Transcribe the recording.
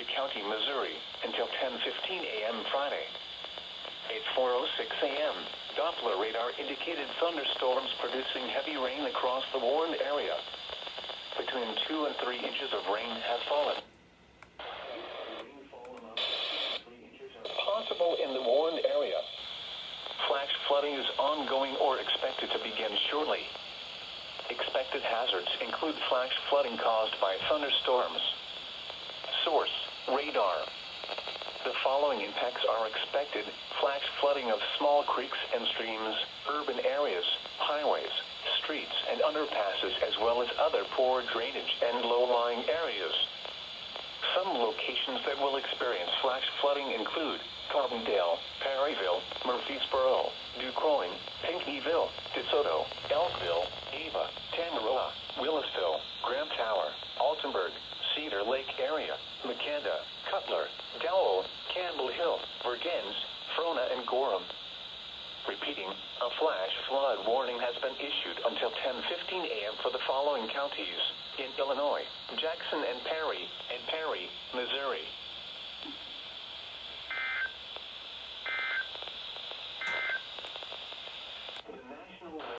Montgomery County, Missouri, until 10:15 a.m. Friday. At 4:06 a.m., Doppler radar indicated thunderstorms producing heavy rain across the warned area. Between 2 and 3 inches of rain has fallen. Possible in the warned area. Flash flooding is ongoing or expected to begin shortly. Expected hazards include flash flooding caused by thunderstorms. Source: radar. The following impacts are expected: flash flooding of small creeks and streams, urban areas, highways, streets and underpasses, as well as other poor drainage and low-lying areas. Some locations that will experience flash flooding include Carbondale, Perryville, Murfreesboro, DuQuoin, Pinckneyville, DeSoto, Elkville, Ava, Tamaroa, Willisville, Graham Tower, Altenburg, Cedar Lake area, McKenna, Cutler, Dowell, Campbell Hill, Vergennes, Frona, and Gorham. Repeating, a flash flood warning has been issued until 10:15 a.m. for the following counties: in Illinois, Jackson and Perry, Missouri,